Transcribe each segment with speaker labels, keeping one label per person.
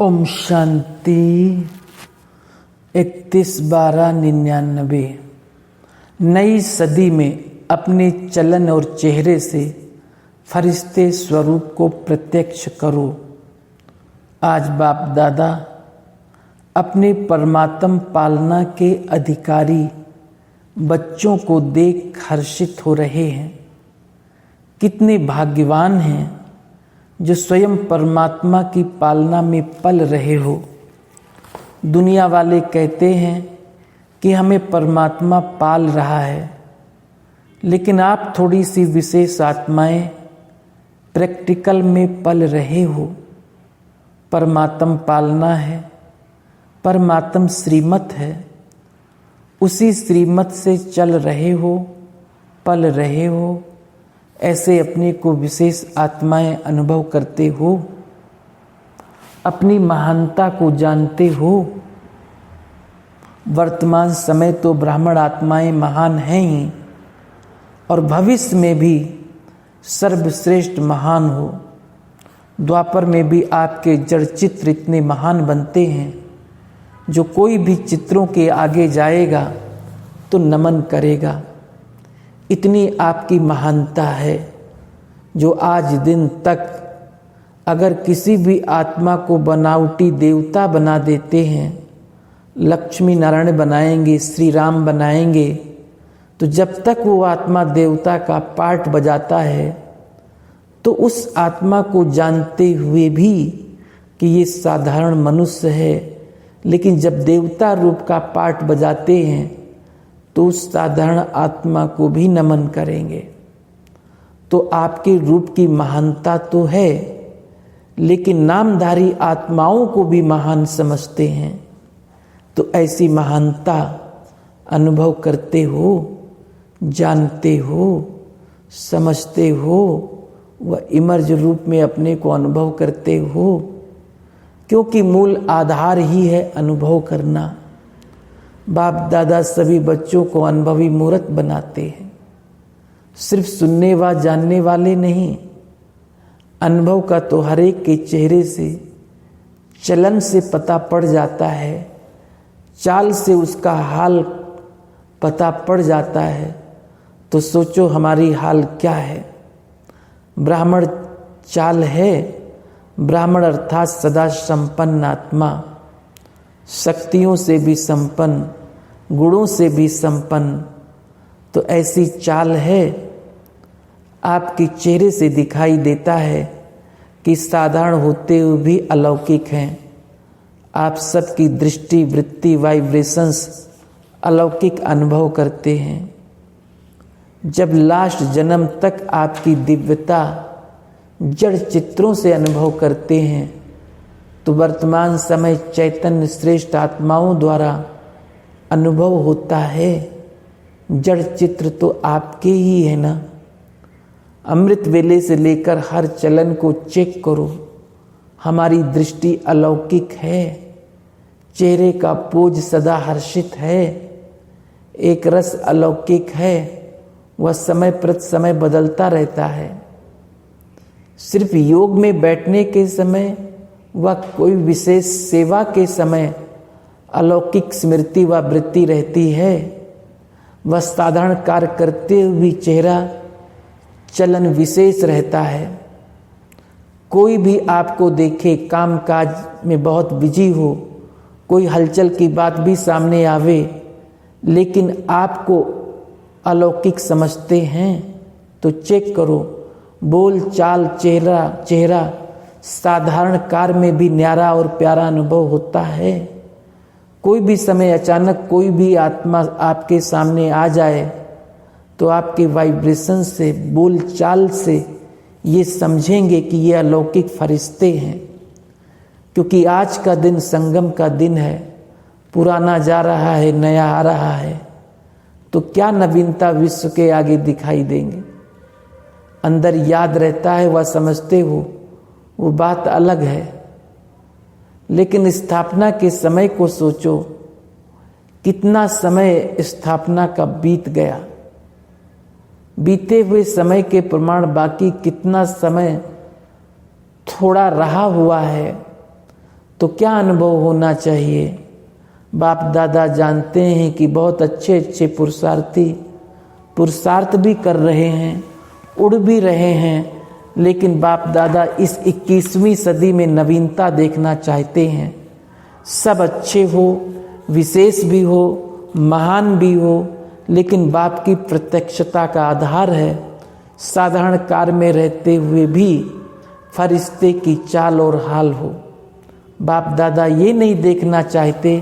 Speaker 1: ओम शांति। 31/12/99। नई सदी में अपने चलन और चेहरे से फरिश्ते स्वरूप को प्रत्यक्ष करो। आज बाप दादा अपने परमात्म पालना के अधिकारी बच्चों को देख हर्षित हो रहे हैं। कितने भाग्यवान हैं जो स्वयं परमात्मा की पालना में पल रहे हो। दुनिया वाले कहते हैं कि हमें परमात्मा पाल रहा है, लेकिन आप थोड़ी सी विशेष आत्माएं प्रैक्टिकल में पल रहे हो। परमात्म पालना है, परमात्म श्रीमत है, उसी श्रीमत से चल रहे हो, पल रहे हो। ऐसे अपने को विशेष आत्माएं अनुभव करते हो, अपनी महानता को जानते हो। वर्तमान समय तो ब्राह्मण आत्माएं महान हैं ही, और भविष्य में भी सर्वश्रेष्ठ महान हो। द्वापर में भी आपके जड़ चित्र इतने महान बनते हैं, जो कोई भी चित्रों के आगे जाएगा तो नमन करेगा। इतनी आपकी महानता है, जो आज दिन तक अगर किसी भी आत्मा को बनावटी देवता बना देते हैं, लक्ष्मी नारायण बनाएंगे, श्री राम बनाएंगे, तो जब तक वो आत्मा देवता का पार्ट बजाता है तो उस आत्मा को जानते हुए भी कि ये साधारण मनुष्य है, लेकिन जब देवता रूप का पार्ट बजाते हैं तो उस साधारण आत्मा को भी नमन करेंगे। तो आपके रूप की महानता तो है, लेकिन नामधारी आत्माओं को भी महान समझते हैं। तो ऐसी महानता अनुभव करते हो, जानते हो, समझते हो, वह इमर्ज रूप में अपने को अनुभव करते हो, क्योंकि मूल आधार ही है अनुभव करना। बाप दादा सभी बच्चों को अनुभवी मूर्त बनाते हैं। सिर्फ सुनने व जानने वाले नहीं, अनुभव का तो हर एक के चेहरे से, चलन से पता पड़ जाता है, चाल से उसका हाल पता पड़ जाता है। तो सोचो हमारी हाल क्या है। ब्राह्मण चाल है, ब्राह्मण अर्थात सदा संपन्न आत्मा, शक्तियों से भी संपन्न, गुणों से भी संपन्न। तो ऐसी चाल है, आपके चेहरे से दिखाई देता है कि साधारण होते हुए भी अलौकिक हैं। आप सबकी दृष्टि, वृत्ति, वाइब्रेशंस अलौकिक अनुभव करते हैं। जब लास्ट जन्म तक आपकी दिव्यता जड़ चित्रों से अनुभव करते हैं, तो वर्तमान समय चैतन्य श्रेष्ठ आत्माओं द्वारा अनुभव होता है। जड़ चित्र तो आपके ही है ना। अमृत वेले से लेकर हर चलन को चेक करो, हमारी दृष्टि अलौकिक है। चेहरे का पोज सदा हर्षित है, एक रस अलौकिक है, वह समय प्रति समय बदलता रहता है। सिर्फ योग में बैठने के समय व कोई विशेष सेवा के समय अलौकिक स्मृति व वृत्ति रहती है। वह साधारण कार्य करते हुए भी चेहरा चलन विशेष रहता है। कोई भी आपको देखे काम काज में बहुत बिजी हो, कोई हलचल की बात भी सामने आवे, लेकिन आपको अलौकिक समझते हैं, तो चेक करो, बोल चाल, चेहरा साधारण कार्य में भी न्यारा और प्यारा अनुभव होता है। कोई भी समय अचानक कोई भी आत्मा आपके सामने आ जाए, तो आपके वाइब्रेशन से, बोल चाल से ये समझेंगे कि ये अलौकिक फरिश्ते हैं। क्योंकि आज का दिन संगम का दिन है, पुराना जा रहा है, नया आ रहा है, तो क्या नवीनता विश्व के आगे दिखाई देंगे। अंदर याद रहता है, वह समझते हो, वो बात अलग है। लेकिन स्थापना के समय को सोचो, कितना समय स्थापना का बीत गया। बीते हुए समय के प्रमाण बाकी कितना समय थोड़ा रहा हुआ है। तो क्या अनुभव होना चाहिए। बाप दादा जानते हैं कि बहुत अच्छे अच्छे पुरुषार्थी पुरुषार्थ भी कर रहे हैं, उड़ भी रहे हैं, लेकिन बाप दादा इस 21वीं सदी में नवीनता देखना चाहते हैं। सब अच्छे हो, विशेष भी हो, महान भी हो, लेकिन बाप की प्रत्यक्षता का आधार है साधारण कार में रहते हुए भी फरिश्ते की चाल और हाल हो। बाप दादा ये नहीं देखना चाहते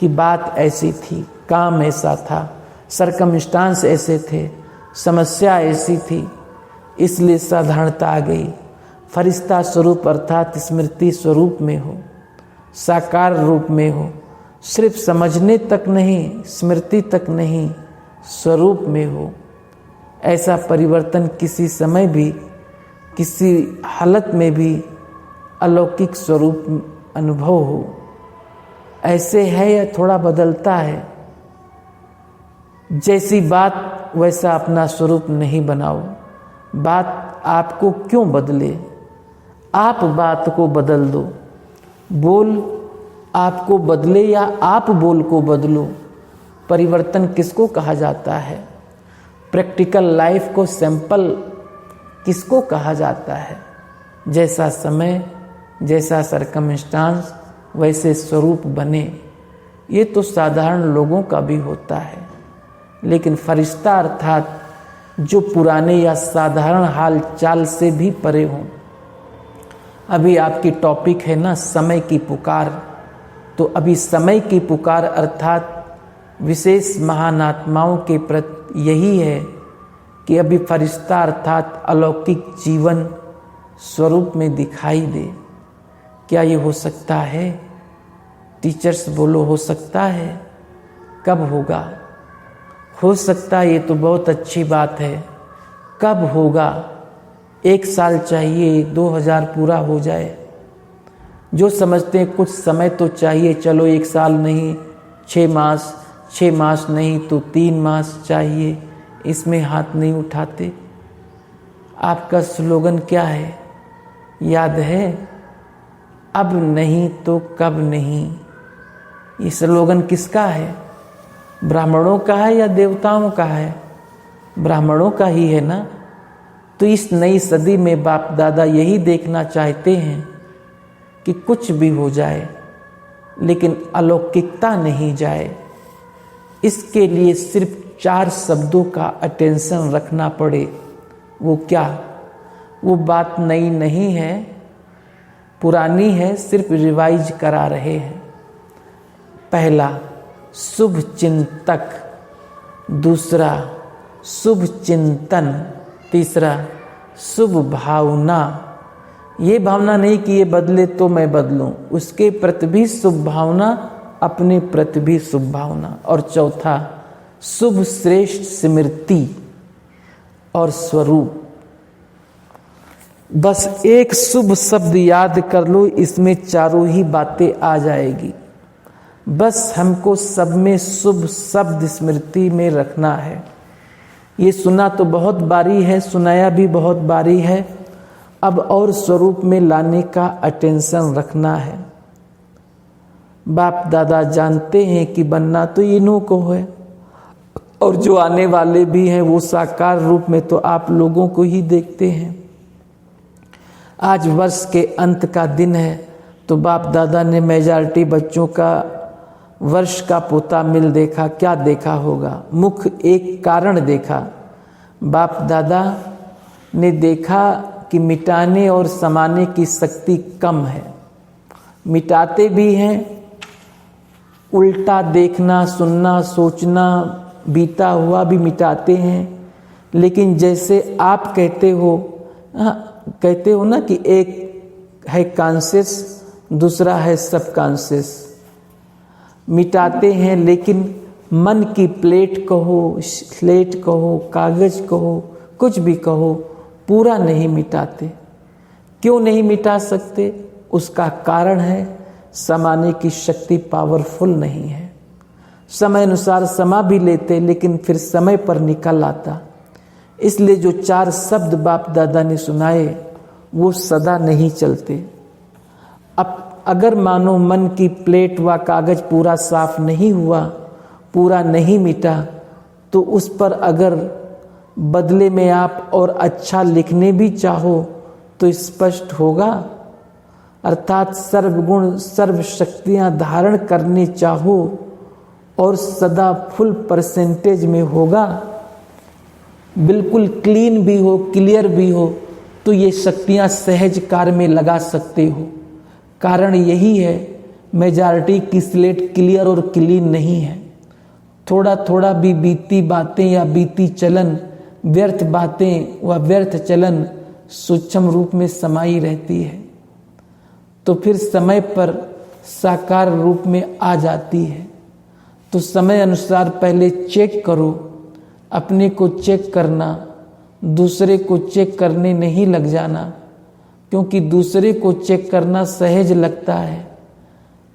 Speaker 1: कि बात ऐसी थी, काम ऐसा था, सरकमस्टांस ऐसे थे, समस्या ऐसी थी, इसलिए साधारणता आ गई। फरिश्ता स्वरूप अर्थात स्मृति स्वरूप में हो, साकार रूप में हो, सिर्फ समझने तक नहीं, स्मृति तक नहीं, स्वरूप में हो। ऐसा परिवर्तन किसी समय भी, किसी हालत में भी अलौकिक स्वरूप अनुभव हो। ऐसे है या थोड़ा बदलता है। जैसी बात वैसा अपना स्वरूप नहीं बनाओ। बात आपको क्यों बदले, आप बात को बदल दो। बोल आपको बदले या आप बोल को बदलो। परिवर्तन किसको कहा जाता है? प्रैक्टिकल लाइफ को सैंपल किसको कहा जाता है? जैसा समय, जैसा सरकमस्टांस, वैसे स्वरूप बने। ये तो साधारण लोगों का भी होता है, लेकिन फरिश्ता अर्थात जो पुराने या साधारण हाल चाल से भी परे हों। अभी आपकी टॉपिक है ना समय की पुकार, तो अभी समय की पुकार अर्थात विशेष महान आत्माओं के प्रति यही है कि अभी फरिश्ता अर्थात अलौकिक जीवन स्वरूप में दिखाई दे। क्या ये हो सकता है? टीचर्स बोलो, हो सकता है? कब होगा? हो सकता है, ये तो बहुत अच्छी बात है। कब होगा? 1 साल चाहिए, 2000 पूरा हो जाए। जो समझते हैं कुछ समय तो चाहिए, चलो 1 साल नहीं, 6 मास, 6 मास नहीं तो 3 मास चाहिए, इसमें हाथ नहीं उठाते। आपका स्लोगन क्या है, याद है? अब नहीं तो कब नहीं। ये स्लोगन किसका है? ब्राह्मणों का है या देवताओं का है? ब्राह्मणों का ही है ना। तो इस नई सदी में बाप दादा यही देखना चाहते हैं कि कुछ भी हो जाए, लेकिन अलौकिकता नहीं जाए। इसके लिए सिर्फ 4 शब्दों का अटेंशन रखना पड़े। वो क्या? वो बात नई नहीं है, पुरानी है, सिर्फ रिवाइज करा रहे हैं। पहला, शुभ चिंतक। दूसरा, शुभ चिंतन। तीसरा, शुभ भावना। ये भावना नहीं कि ये बदले तो मैं बदलूं, उसके प्रति भी शुभ भावना, अपने प्रति भी शुभ भावना। और चौथा, शुभ श्रेष्ठ स्मृति और स्वरूप। बस एक शुभ शब्द याद कर लो, इसमें चारों ही बातें आ जाएगी। बस हमको सब में शुभ शब्द स्मृति में रखना है। ये सुना तो बहुत बारी है, सुनाया भी बहुत बारी है, अब और स्वरूप में लाने का अटेंशन रखना है। बाप दादा जानते हैं कि बनना तो इन्हों को है, और जो आने वाले भी हैं वो साकार रूप में तो आप लोगों को ही देखते हैं। आज वर्ष के अंत का दिन है, तो बाप दादा ने मेजॉरिटी बच्चों का वर्ष का पोता मिल देखा। क्या देखा होगा? मुख्य एक कारण देखा। बाप दादा ने देखा कि मिटाने और समाने की शक्ति कम है। मिटाते भी हैं, उल्टा देखना, सुनना, सोचना, बीता हुआ भी मिटाते हैं। लेकिन जैसे आप कहते हो ना कि एक है कॉन्शियस, दूसरा है सबकॉन्शियस। मिटाते हैं, लेकिन मन की प्लेट कहो, स्लेट कहो, कागज कहो, कुछ भी कहो, पूरा नहीं मिटाते। क्यों नहीं मिटा सकते? उसका कारण है समाने की शक्ति पावरफुल नहीं है। समय अनुसार समा भी लेते, लेकिन फिर समय पर निकल आता। इसलिए जो 4 शब्द बाप दादा ने सुनाए वो सदा नहीं चलते। अब अगर मानो मन की प्लेट व कागज पूरा साफ नहीं हुआ, पूरा नहीं मिटा, तो उस पर अगर बदले में आप और अच्छा लिखने भी चाहो तो स्पष्ट होगा। अर्थात सर्वगुण सर्व शक्तियाँ धारण करने चाहो और सदा फुल परसेंटेज में होगा, बिल्कुल क्लीन भी हो, क्लियर भी हो, तो ये शक्तियाँ सहज कार्य में लगा सकते हो। कारण यही है मेजॉरिटी की स्लेट क्लियर और क्लीन नहीं है। थोड़ा थोड़ा भी बीती बातें या बीती चलन, व्यर्थ बातें व व्यर्थ चलन सूक्ष्म रूप में समाई रहती है, तो फिर समय पर साकार रूप में आ जाती है। तो समय अनुसार पहले चेक करो, अपने को चेक करना, दूसरे को चेक करने नहीं लग जाना, क्योंकि दूसरे को चेक करना सहज लगता है,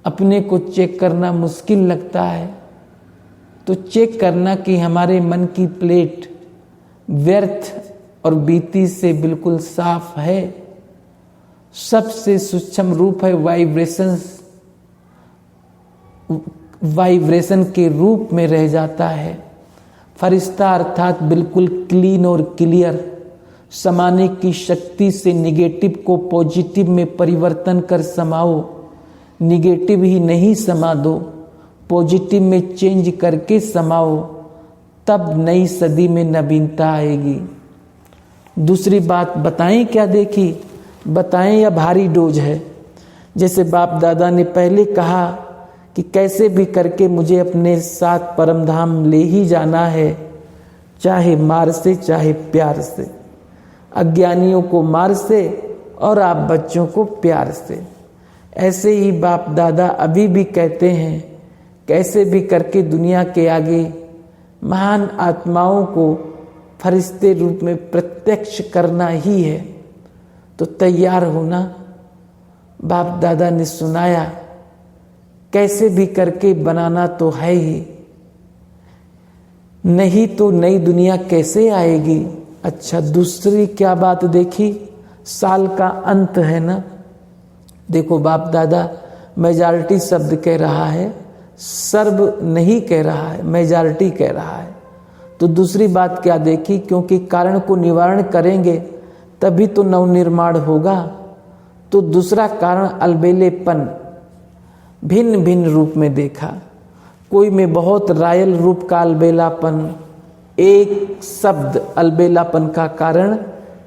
Speaker 1: अपने को चेक करना मुश्किल लगता है। तो चेक करना कि हमारे मन की प्लेट व्यर्थ और बीती से बिल्कुल साफ है। सबसे सूक्ष्म रूप है वाइब्रेशन के रूप में रह जाता है। फरिश्ता अर्थात बिल्कुल क्लीन और क्लियर, समाने की शक्ति से निगेटिव को पॉजिटिव में परिवर्तन कर समाओ। निगेटिव ही नहीं समा दो, पॉजिटिव में चेंज करके समाओ, तब नई सदी में नवीनता आएगी। दूसरी बात बताएं क्या देखी, बताएं या भारी डोज है। जैसे बाप दादा ने पहले कहा कि कैसे भी करके मुझे अपने साथ परम धाम ले ही जाना है, चाहे मार से चाहे प्यार से। अज्ञानियों को मार से और आप बच्चों को प्यार से। ऐसे ही बाप दादा अभी भी कहते हैं कैसे भी करके दुनिया के आगे महान आत्माओं को फरिश्ते रूप में प्रत्यक्ष करना ही है। तो तैयार होना। बाप दादा ने सुनाया कैसे भी करके बनाना तो है ही, नहीं तो नई दुनिया कैसे आएगी। अच्छा, दूसरी क्या बात देखी, साल का अंत है ना। देखो बाप दादा मेजॉरिटी शब्द कह रहा है, सर्व नहीं कह रहा है, मेजॉरिटी कह रहा है। तो दूसरी बात क्या देखी, क्योंकि कारण को निवारण करेंगे तभी तो नवनिर्माण होगा। तो दूसरा कारण अलबेलेपन भिन्न भिन्न रूप में देखा। कोई में बहुत रायल रूप का अलबेलापन, एक शब्द अलबेलापन का कारण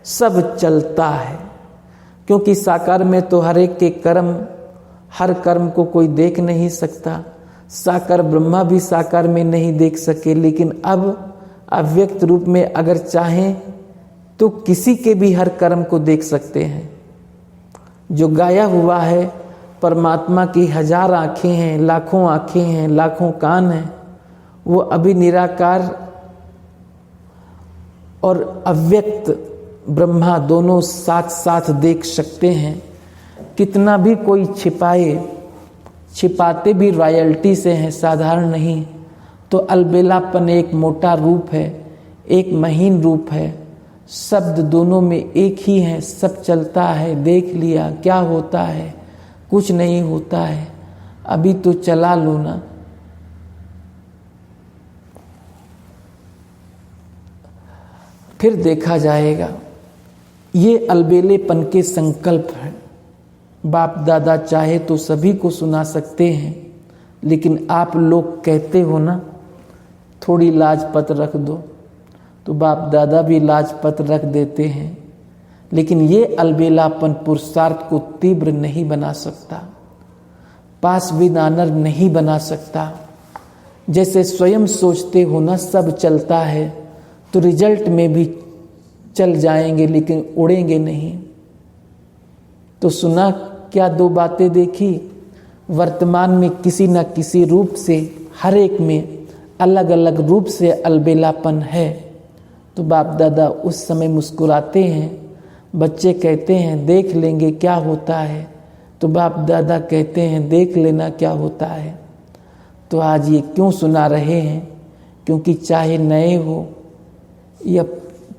Speaker 1: सब चलता है, क्योंकि साकार में तो हर एक के कर्म, हर कर्म को कोई देख नहीं सकता। साकार ब्रह्मा भी साकार में नहीं देख सके, लेकिन अब अव्यक्त रूप में अगर चाहें तो किसी के भी हर कर्म को देख सकते हैं। जो गाया हुआ है परमात्मा की 1000 आँखें हैं, लाखों आँखें हैं, लाखों कान हैं, वो अभी निराकार और अव्यक्त ब्रह्मा दोनों साथ साथ देख सकते हैं। कितना भी कोई छिपाए, छिपाते भी रॉयल्टी से हैं, साधारण नहीं। तो अलबेलापन एक मोटा रूप है, एक महीन रूप है। शब्द दोनों में एक ही है, सब चलता है, देख लिया क्या होता है, कुछ नहीं होता है, अभी तो चला लो ना। फिर देखा जाएगा। ये अलबेलेपन के संकल्प हैं। बाप दादा चाहे तो सभी को सुना सकते हैं, लेकिन आप लोग कहते हो ना थोड़ी लाजपत रख दो, तो बाप दादा भी लाजपत रख देते हैं। लेकिन ये अलबेलापन पुरुषार्थ को तीव्र नहीं बना सकता, पास विद ऑनर नहीं बना सकता। जैसे स्वयं सोचते हो ना सब चलता है, तो रिजल्ट में भी चल जाएंगे लेकिन उड़ेंगे नहीं। तो सुना क्या, 2 बातें देखी। वर्तमान में किसी न किसी रूप से, हर एक में अलग अलग रूप से अलबेलापन है। तो बाप दादा उस समय मुस्कुराते हैं, बच्चे कहते हैं देख लेंगे क्या होता है, तो बाप दादा कहते हैं देख लेना क्या होता है। तो आज ये क्यों सुना रहे हैं, क्योंकि चाहे नए हो या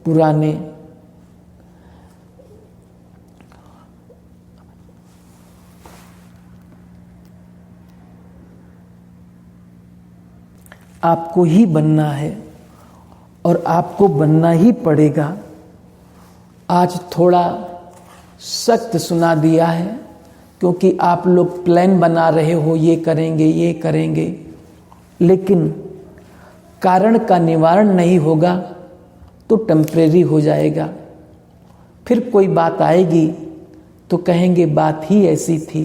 Speaker 1: पुराने, आपको ही बनना है और आपको बनना ही पड़ेगा। आज थोड़ा सख्त सुना दिया है क्योंकि आप लोग प्लान बना रहे हो, ये करेंगे, लेकिन कारण का निवारण नहीं होगा तो टेम्परेरी हो जाएगा। फिर कोई बात आएगी तो कहेंगे बात ही ऐसी थी,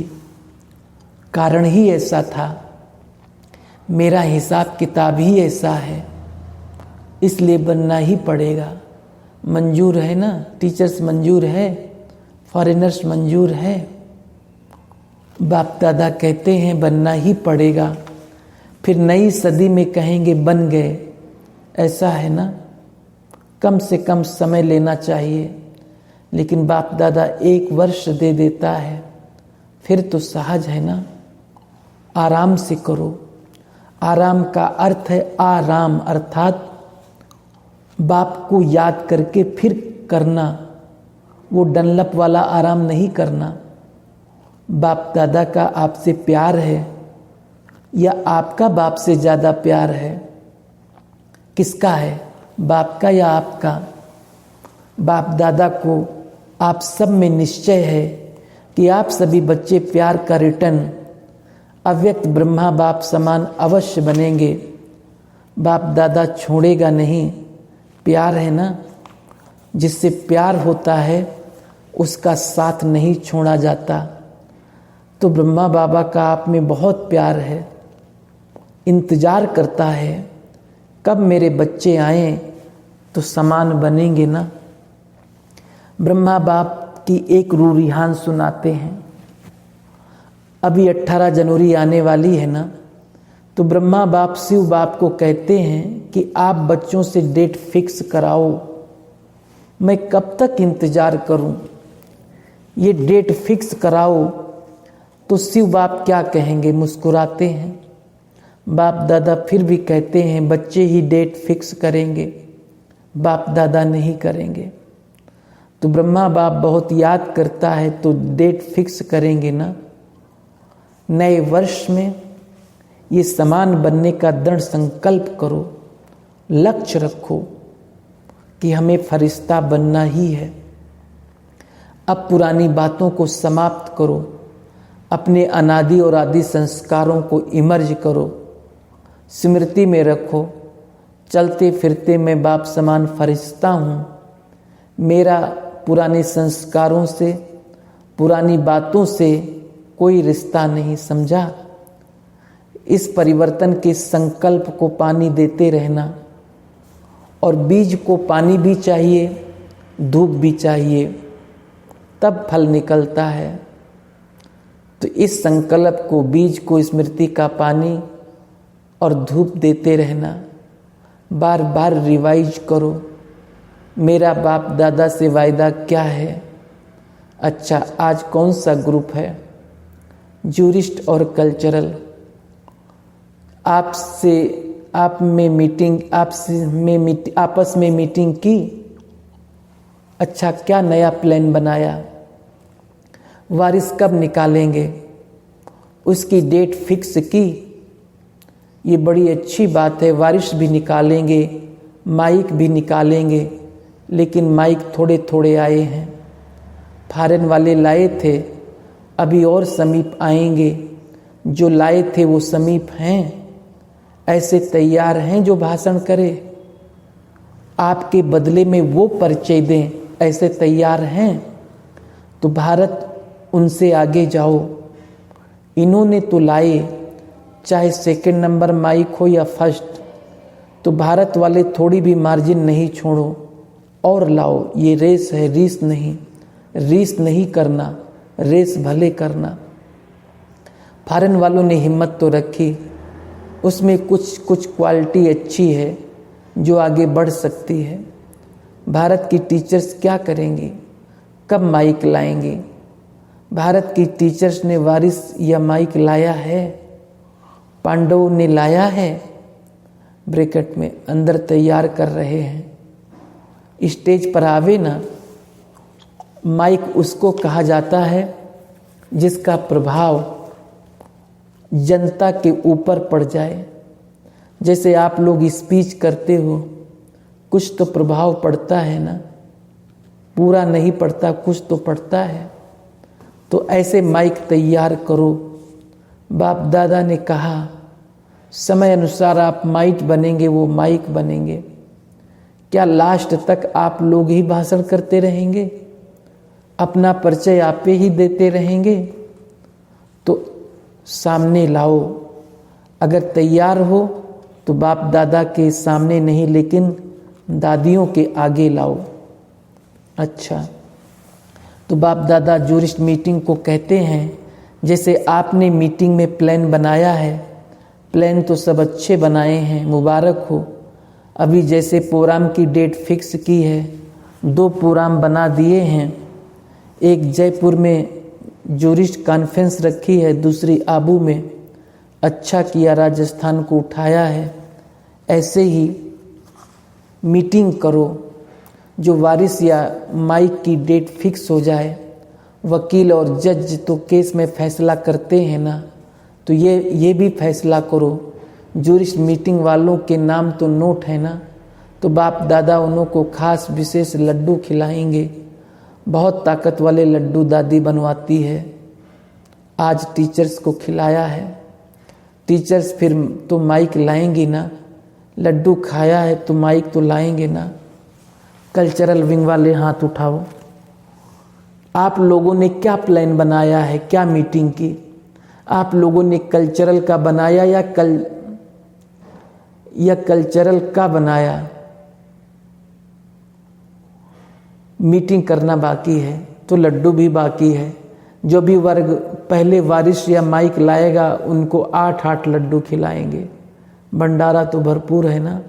Speaker 1: कारण ही ऐसा था, मेरा हिसाब किताब ही ऐसा है, इसलिए बनना ही पड़ेगा। मंजूर है ना, टीचर्स मंजूर है, फॉरेनर्स मंजूर है। बाप दादा कहते हैं बनना ही पड़ेगा, फिर नई सदी में कहेंगे बन गए। ऐसा है ना, कम से कम समय लेना चाहिए, लेकिन बाप दादा 1 वर्ष दे देता है, फिर तो सहज है ना। आराम से करो। आराम का अर्थ है आराम, अर्थात बाप को याद करके फिर करना, वो डनलप वाला आराम नहीं करना। बाप दादा का आपसे प्यार है या आपका बाप से ज़्यादा प्यार है? किसका है, बाप का या आपका? बाप दादा को आप सब में निश्चय है कि आप सभी बच्चे प्यार का रिटर्न अव्यक्त ब्रह्मा बाप समान अवश्य बनेंगे। बाप दादा छोड़ेगा नहीं, प्यार है ना, जिससे प्यार होता है उसका साथ नहीं छोड़ा जाता। तो ब्रह्मा बाबा का आप में बहुत प्यार है, इंतजार करता है कब मेरे बच्चे आएं तो समान बनेंगे ना। ब्रह्मा बाप की एक रूरिहान सुनाते हैं। अभी 18 जनवरी आने वाली है ना, तो ब्रह्मा बाप शिव बाप को कहते हैं कि आप बच्चों से डेट फिक्स कराओ, मैं कब तक इंतजार करूं, ये डेट फिक्स कराओ। तो शिव बाप क्या कहेंगे, मुस्कुराते हैं। बाप दादा फिर भी कहते हैं बच्चे ही डेट फिक्स करेंगे, बाप दादा नहीं करेंगे। तो ब्रह्मा बाप बहुत याद करता है तो डेट फिक्स करेंगे ना। नए वर्ष में ये समान बनने का दृढ़ संकल्प करो, लक्ष्य रखो कि हमें फरिश्ता बनना ही है। अब पुरानी बातों को समाप्त करो, अपने अनादि और आदि संस्कारों को इमर्ज करो, स्मृति में रखो, चलते फिरते मैं बाप समान फरिश्ता हूँ। मेरा पुराने संस्कारों से, पुरानी बातों से कोई रिश्ता नहीं, समझा। इस परिवर्तन के संकल्प को पानी देते रहना, और बीज को पानी भी चाहिए, धूप भी चाहिए, तब फल निकलता है। तो इस संकल्प को, बीज को स्मृति का पानी और धूप देते रहना, बार बार रिवाइज करो। मेरा बाप दादा से वायदा क्या है? अच्छा, आज कौन सा ग्रुप है? जूरिस्ट और कल्चरल। आपस में मीटिंग की। अच्छा, क्या नया प्लान बनाया? वारिस कब निकालेंगे? उसकी डेट फिक्स की। ये बड़ी अच्छी बात है, वारिस भी निकालेंगे, माइक भी निकालेंगे, लेकिन माइक थोड़े थोड़े आए हैं। फॉरेन वाले लाए थे, अभी और समीप आएंगे। जो लाए थे वो समीप हैं, ऐसे तैयार हैं जो भाषण करे, आपके बदले में वो परिचय दें, ऐसे तैयार हैं। तो भारत उनसे आगे जाओ। इन्होंने तो लाए, चाहे सेकंड नंबर माइक हो या फर्स्ट, तो भारत वाले थोड़ी भी मार्जिन नहीं छोड़ो और लाओ। ये रेस है, रीस नहीं करना, रेस भले करना। फॉरेन वालों ने हिम्मत तो रखी, उसमें कुछ क्वालिटी अच्छी है जो आगे बढ़ सकती है। भारत की टीचर्स क्या करेंगी? कब माइक लाएंगे? भारत की टीचर्स ने वारिस या माइक लाया है? पांडवों ने लाया है? ब्रैकेट में अंदर तैयार कर रहे हैं। स्टेज पर आवे ना। माइक उसको कहा जाता है जिसका प्रभाव जनता के ऊपर पड़ जाए। जैसे आप लोग स्पीच करते हो, कुछ तो प्रभाव पड़ता है ना, पूरा नहीं पड़ता, कुछ तो पड़ता है। तो ऐसे माइक तैयार करो। बाप दादा ने कहा समय अनुसार आप माइक बनेंगे, वो माइक बनेंगे। क्या लास्ट तक आप लोग ही भाषण करते रहेंगे, अपना परिचय आप ही देते रहेंगे? तो सामने लाओ। अगर तैयार हो तो बाप दादा के सामने नहीं, लेकिन दादियों के आगे लाओ। अच्छा, तो बाप दादा जूरिस्ट मीटिंग को कहते हैं, जैसे आपने मीटिंग में प्लान बनाया है, प्लान तो सब अच्छे बनाए हैं, मुबारक हो। अभी जैसे प्रोग्राम की डेट फिक्स की है, 2 प्रोग्राम बना दिए हैं। एक जयपुर में जूरिस्ट कॉन्फ्रेंस रखी है, दूसरी आबू में। अच्छा किया राजस्थान को उठाया है। ऐसे ही मीटिंग करो, जो वारिस या माइक की डेट फिक्स हो जाए। वकील और जज तो केस में फैसला करते हैं ना, तो ये भी फैसला करो। जूरिस्ट मीटिंग वालों के नाम तो नोट है ना, तो बाप दादा उन्हों को खास विशेष लड्डू खिलाएंगे। बहुत ताकत वाले लड्डू दादी बनवाती है। आज टीचर्स को खिलाया है। टीचर्स फिर तो माइक लाएंगी ना, लड्डू खाया है तो माइक तो लाएंगे ना। कल्चरल विंग वाले हाथ उठाओ। आप लोगों ने क्या प्लान बनाया है, क्या मीटिंग की? आप लोगों ने कल्चरल का बनाया या कल्चरल का बनाया? मीटिंग करना बाकी है तो लड्डू भी बाकी है। जो भी वर्ग पहले वारिस या माइक लाएगा, उनको 8-8 लड्डू खिलाएंगे। भंडारा तो भरपूर है ना।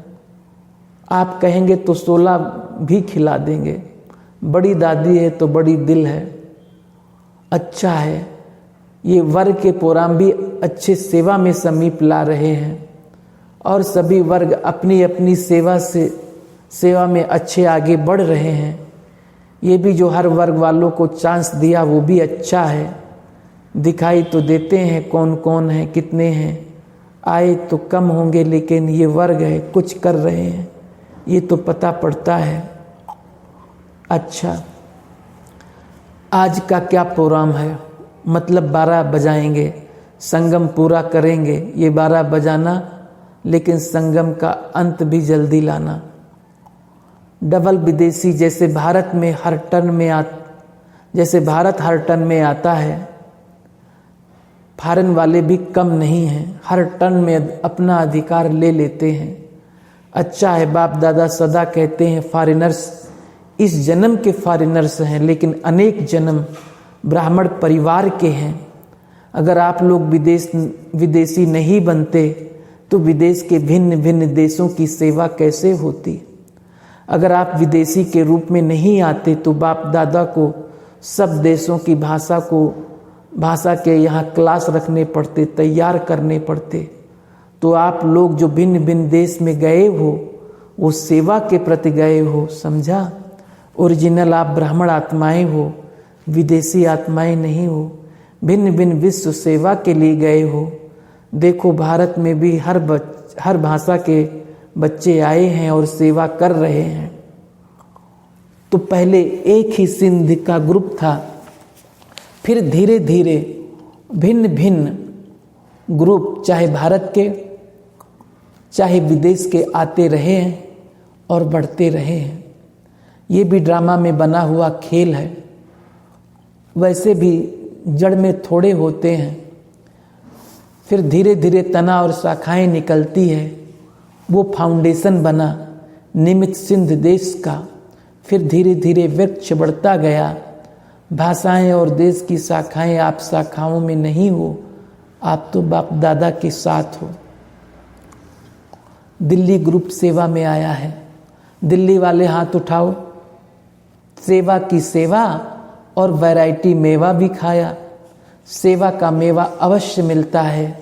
Speaker 1: आप कहेंगे तो 16 भी खिला देंगे। बड़ी दादी है तो बड़ी दिल है। अच्छा है, ये वर्ग के प्रोग्राम भी अच्छे सेवा में समीप ला रहे हैं और सभी वर्ग अपनी अपनी सेवा में अच्छे आगे बढ़ रहे हैं। ये भी जो हर वर्ग वालों को चांस दिया वो भी अच्छा है। दिखाई तो देते हैं कौन कौन है, कितने हैं। आए तो कम होंगे, लेकिन ये वर्ग है, कुछ कर रहे हैं, ये तो पता पड़ता है। अच्छा, आज का क्या प्रोग्राम है? मतलब 12 बजाएंगे, संगम पूरा करेंगे। ये 12 बजाना, लेकिन संगम का अंत भी जल्दी लाना। डबल विदेशी, जैसे भारत हर टर्न में आता है, फॉरेन वाले भी कम नहीं हैं, हर टर्न में अपना अधिकार ले लेते हैं। अच्छा है, बाप दादा सदा कहते हैं फॉरेनर्स इस जन्म के फॉरेनर्स हैं, लेकिन अनेक जन्म ब्राह्मण परिवार के हैं। अगर आप लोग विदेशी नहीं बनते तो विदेश के भिन्न भिन्न देशों की सेवा कैसे होती? अगर आप विदेशी के रूप में नहीं आते तो बाप दादा को सब देशों की भाषा के यहाँ क्लास रखने पड़ते, तैयार करने पड़ते। तो आप लोग जो भिन्न भिन्न देश में गए हो, वो सेवा के प्रति गए हो, समझा? ओरिजिनल आप ब्राह्मण आत्माएं हो, विदेशी आत्माएं नहीं हो। भिन्न भिन्न विश्व सेवा के लिए गए हो। देखो भारत में भी हर भाषा के बच्चे आए हैं और सेवा कर रहे हैं। तो पहले एक ही सिंध का ग्रुप था, फिर धीरे धीरे भिन्न भिन्न ग्रुप, चाहे भारत के चाहे विदेश के, आते रहे हैं और बढ़ते रहे हैं। ये भी ड्रामा में बना हुआ खेल है। वैसे भी जड़ में थोड़े होते हैं, फिर धीरे धीरे तना और शाखाएं निकलती है। वो फाउंडेशन बना निमित्त सिंध देश का। फिर धीरे धीरे वृक्ष बढ़ता गया। भाषाएं और देश की शाखाएं, आप शाखाओं में नहीं हो, आप तो बाप दादा के साथ हो। दिल्ली ग्रुप सेवा में आया है। दिल्ली वाले हाथ उठाओ। सेवा की सेवा और वैरायटी मेवा भी खाया। सेवा का मेवा अवश्य मिलता है।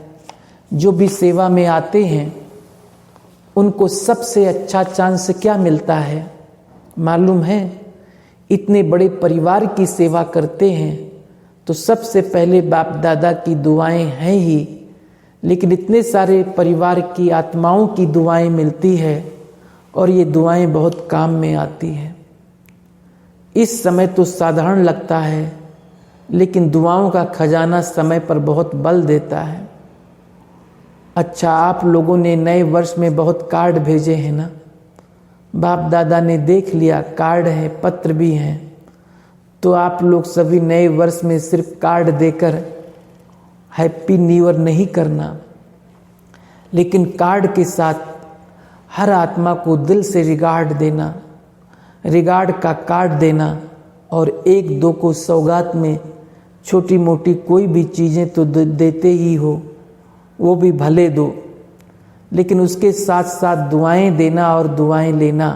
Speaker 1: जो भी सेवा में आते हैं उनको सबसे अच्छा चांस क्या मिलता है मालूम है? इतने बड़े परिवार की सेवा करते हैं तो सबसे पहले बाप दादा की दुआएं हैं ही, लेकिन इतने सारे परिवार की आत्माओं की दुआएं मिलती है और ये दुआएं बहुत काम में आती हैं। इस समय तो साधारण लगता है, लेकिन दुआओं का खजाना समय पर बहुत बल देता है। अच्छा, आप लोगों ने नए वर्ष में बहुत कार्ड भेजे हैं ना, बाप दादा ने देख लिया, कार्ड है, पत्र भी हैं। तो आप लोग सभी नए वर्ष में सिर्फ कार्ड देकर हैप्पी न्यू ईयर नहीं करना, लेकिन कार्ड के साथ हर आत्मा को दिल से रिगार्ड देना, रिगार्ड का कार्ड देना, और एक दो को सौगात में छोटी मोटी कोई भी चीज़ें तो देते ही हो, वो भी भले दो, लेकिन उसके साथ साथ दुआएं देना और दुआएं लेना।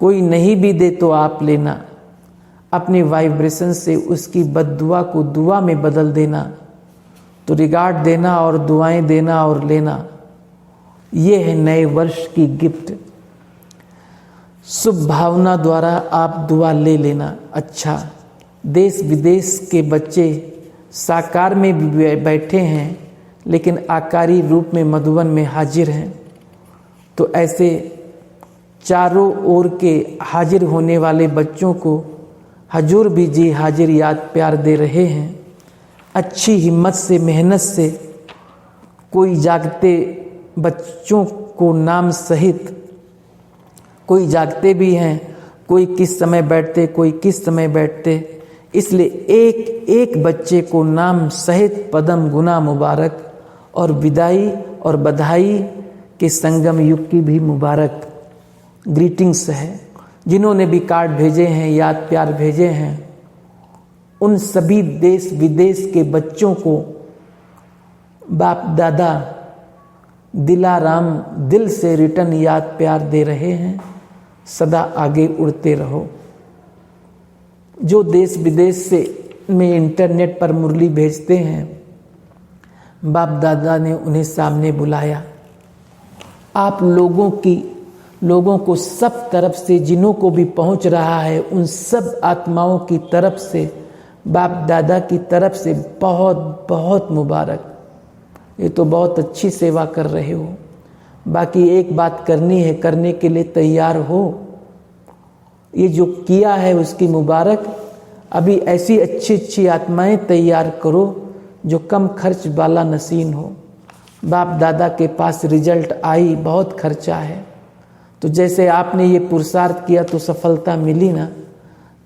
Speaker 1: कोई नहीं भी दे तो आप लेना, अपने वाइब्रेशन से उसकी बद्दुआ को दुआ में बदल देना। तो रिगार्ड देना और दुआएं देना और लेना, ये है नए वर्ष की गिफ्ट। शुभ भावना द्वारा आप दुआ ले लेना। अच्छा, देश विदेश के बच्चे साकार में भी बैठे हैं, लेकिन आकारी रूप में मधुबन में हाजिर हैं। तो ऐसे चारों ओर के हाजिर होने वाले बच्चों को हजूर भी जी हाजिर याद प्यार दे रहे हैं। अच्छी हिम्मत से, मेहनत से कोई जागते बच्चों को नाम सहित, कोई जागते भी हैं, कोई किस समय बैठते, कोई किस समय बैठते, इसलिए एक एक बच्चे को नाम सहित पदम गुना मुबारक और विदाई और बधाई के संगम युग की भी मुबारक ग्रीटिंग्स है। जिन्होंने भी कार्ड भेजे हैं, याद प्यार भेजे हैं, उन सभी देश विदेश के बच्चों को बाप दादा दिलाराम दिल से रिटर्न याद प्यार दे रहे हैं। सदा आगे उड़ते रहो। जो देश विदेश से में इंटरनेट पर मुरली भेजते हैं, बाप दादा ने उन्हें सामने बुलाया। आप लोगों को सब तरफ से, जिन्हों को भी पहुंच रहा है, उन सब आत्माओं की तरफ से, बाप दादा की तरफ से बहुत बहुत मुबारक। ये तो बहुत अच्छी सेवा कर रहे हो। बाकी एक बात करनी है, करने के लिए तैयार हो। ये जो किया है उसकी मुबारक। अभी ऐसी अच्छी अच्छी आत्माएं तैयार करो जो कम खर्च वाला नसीन हो। बाप दादा के पास रिजल्ट आई, बहुत खर्चा है, तो जैसे आपने ये पुरुषार्थ किया तो सफलता मिली ना।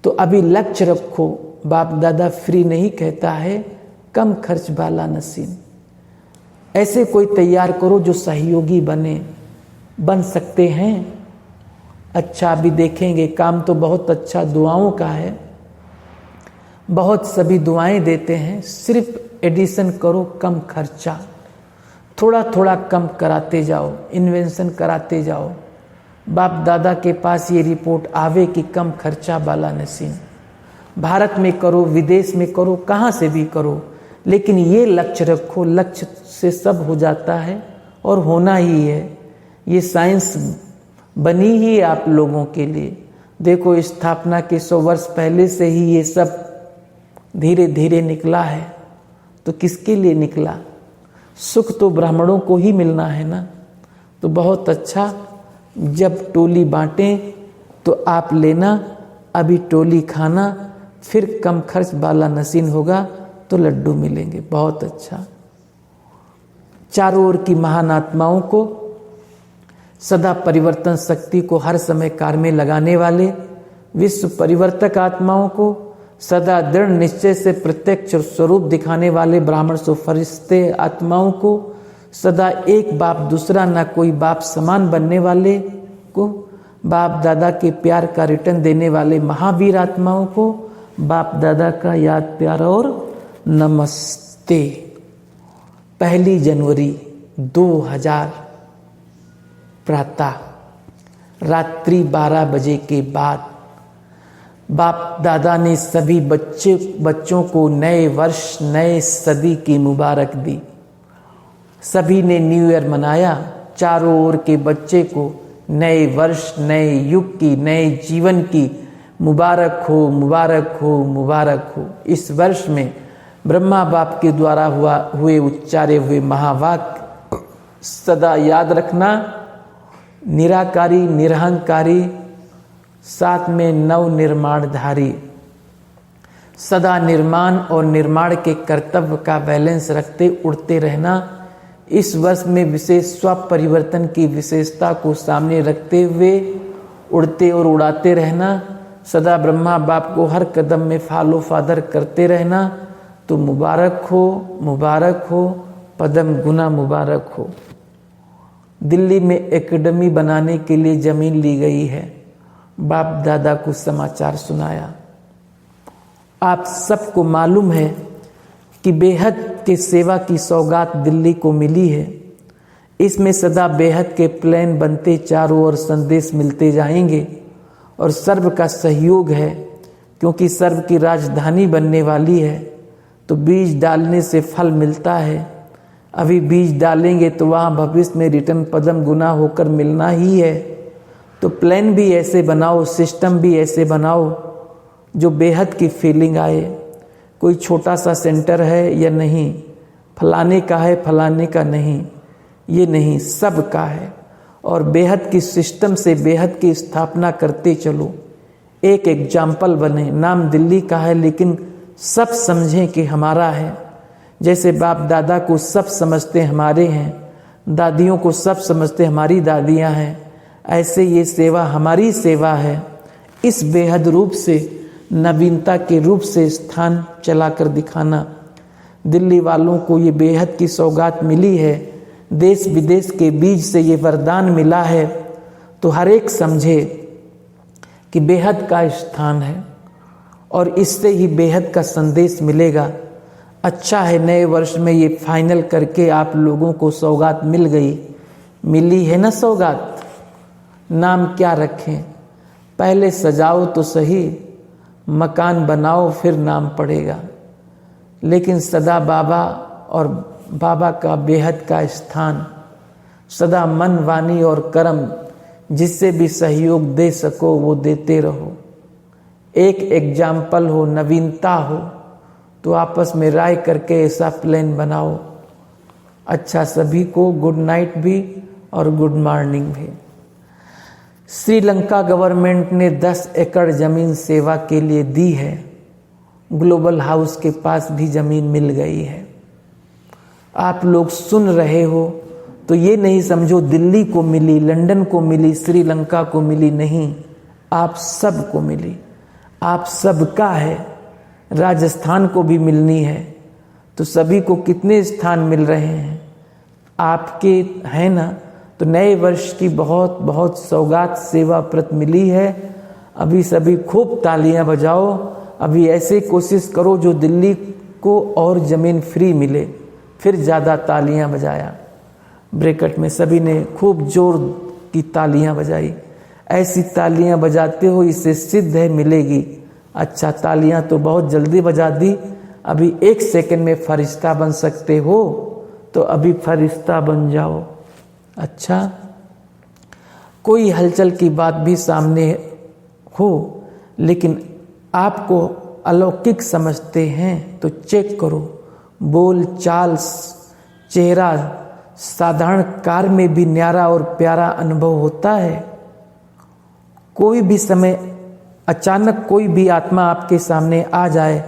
Speaker 1: तो अभी लक्ष्य रखो, बाप दादा फ्री नहीं कहता है, कम खर्च वाला नसीन। ऐसे कोई तैयार करो जो सहयोगी बन सकते हैं। अच्छा, अभी देखेंगे, काम तो बहुत अच्छा दुआओं का है, बहुत सभी दुआएं देते हैं। सिर्फ एडिशन करो, कम खर्चा, थोड़ा थोड़ा कम कराते जाओ, इन्वेंशन कराते जाओ। बाप दादा के पास ये रिपोर्ट आवे कि कम खर्चा वाला नसीन। भारत में करो, विदेश में करो, कहाँ से भी करो, लेकिन ये लक्ष्य रखो। लक्ष्य से सब हो जाता है और होना ही है। ये साइंस बनी ही आप लोगों के लिए। देखो, स्थापना के 100 वर्ष पहले से ही ये सब धीरे धीरे निकला है। तो किसके लिए निकला? सुख तो ब्राह्मणों को ही मिलना है ना। तो बहुत अच्छा, जब टोली बांटें तो आप लेना, अभी टोली खाना, फिर कम खर्च वाला नसीन होगा तो लड्डू मिलेंगे। बहुत अच्छा। चारों ओर की महान आत्माओं को, सदा परिवर्तन शक्ति को हर समय कार्य में लगाने वाले विश्व परिवर्तक आत्माओं को, सदा दृढ़ निश्चय से प्रत्यक्ष स्वरूप दिखाने वाले ब्राह्मण सो फरिश्ते आत्माओं को, सदा एक बाप दूसरा ना कोई बाप समान बनने वाले को, बाप दादा के प्यार का रिटर्न देने वाले महावीर आत्माओं को, बाप दादा का याद प्यार और नमस्ते। 1 जनवरी 2000 प्रातः रात्रि 12 बजे के बाद बाप दादा ने सभी बच्चों को नए वर्ष, नए सदी की मुबारक दी। सभी ने न्यू ईयर मनाया। चारों ओर के बच्चे को नए वर्ष, नए युग की, नए जीवन की मुबारक हो, मुबारक हो, मुबारक हो। इस वर्ष में ब्रह्मा बाप के द्वारा हुए उच्चारे हुए महावाक्य सदा याद रखना। निराकारी, निरहंकारी, साथ में नव निर्माणधारी। सदा निर्माण और निर्माण के कर्तव्य का बैलेंस रखते उड़ते रहना। इस वर्ष में विशेष स्वपरिवर्तन की विशेषता को सामने रखते हुए उड़ते और उड़ाते रहना। सदा ब्रह्मा बाप को हर कदम में फॉलो फादर करते रहना। तो मुबारक हो, मुबारक हो, पदम गुना मुबारक हो। दिल्ली में एकेडमी बनाने के लिए जमीन ली गई है। बाप दादा को समाचार सुनाया। आप सबको मालूम है कि बेहद के सेवा की सौगात दिल्ली को मिली है। इसमें सदा बेहद के प्लान बनते चारों ओर संदेश मिलते जाएंगे और सर्व का सहयोग है, क्योंकि सर्व की राजधानी बनने वाली है। तो बीज डालने से फल मिलता है। अभी बीज डालेंगे तो वहाँ भविष्य में रिटर्न पदम गुना होकर मिलना ही है। तो प्लान भी ऐसे बनाओ, सिस्टम भी ऐसे बनाओ जो बेहद की फीलिंग आए। कोई छोटा सा सेंटर है या नहीं, फलाने का है फलाने का नहीं, ये नहीं, सब का है। और बेहद की सिस्टम से बेहद की स्थापना करते चलो। एक एग्जाम्पल बने। नाम दिल्ली का है लेकिन सब समझें कि हमारा है। जैसे बाप दादा को सब समझते हमारे हैं, दादियों को सब समझते हमारी दादियाँ हैं, ऐसे ये सेवा हमारी सेवा है। इस बेहद रूप से, नवीनता के रूप से स्थान चलाकर दिखाना। दिल्ली वालों को ये बेहद की सौगात मिली है। देश विदेश के बीच से ये वरदान मिला है। तो हर एक समझे कि बेहद का स्थान है और इससे ही बेहद का संदेश मिलेगा। अच्छा है नए वर्ष में ये फाइनल करके आप लोगों को सौगात मिल गई। मिली है ना सौगात। नाम क्या रखें? पहले सजाओ तो सही, मकान बनाओ फिर नाम पड़ेगा। लेकिन सदा बाबा और बाबा का बेहद का स्थान, सदा मन वाणी और कर्म जिससे भी सहयोग दे सको वो देते रहो। एक एग्जाम्पल हो, नवीनता हो तो आपस में राय करके ऐसा प्लान बनाओ। अच्छा, सभी को गुड नाइट भी और गुड मॉर्निंग भी। श्रीलंका गवर्नमेंट ने 10 एकड़ जमीन सेवा के लिए दी है। ग्लोबल हाउस के पास भी जमीन मिल गई है। आप लोग सुन रहे हो तो ये नहीं समझो दिल्ली को मिली, लंदन को मिली, श्रीलंका को मिली, नहीं, आप सब को मिली। आप सबका है। राजस्थान को भी मिलनी है। तो सभी को कितने स्थान मिल रहे हैं? आपके हैं ना। तो नए वर्ष की बहुत बहुत सौगात सेवा प्रत मिली है। अभी सभी खूब तालियां बजाओ। अभी ऐसे कोशिश करो जो दिल्ली को और ज़मीन फ्री मिले। फिर ज़्यादा तालियां बजाया। ब्रैकेट में सभी ने खूब जोर की तालियां बजाई। ऐसी तालियां बजाते हो, इससे सिद्ध है मिलेगी। अच्छा, तालियां तो बहुत जल्दी बजा दी। अभी 1 सेकंड में फरिश्ता बन सकते हो तो अभी फरिश्ता बन जाओ। अच्छा, कोई हलचल की बात भी सामने हो लेकिन आपको अलौकिक समझते हैं तो चेक करो। बोल चाल, चेहरा, साधारण कार में भी न्यारा और प्यारा अनुभव होता है। कोई भी समय अचानक कोई भी आत्मा आपके सामने आ जाए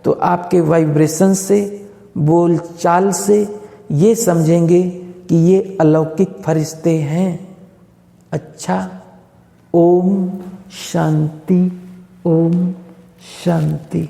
Speaker 1: तो आपके वाइब्रेशन से, बोल चाल से ये समझेंगे कि ये अलौकिक फरिश्ते हैं। अच्छा, ओम शांति, ओम शांति।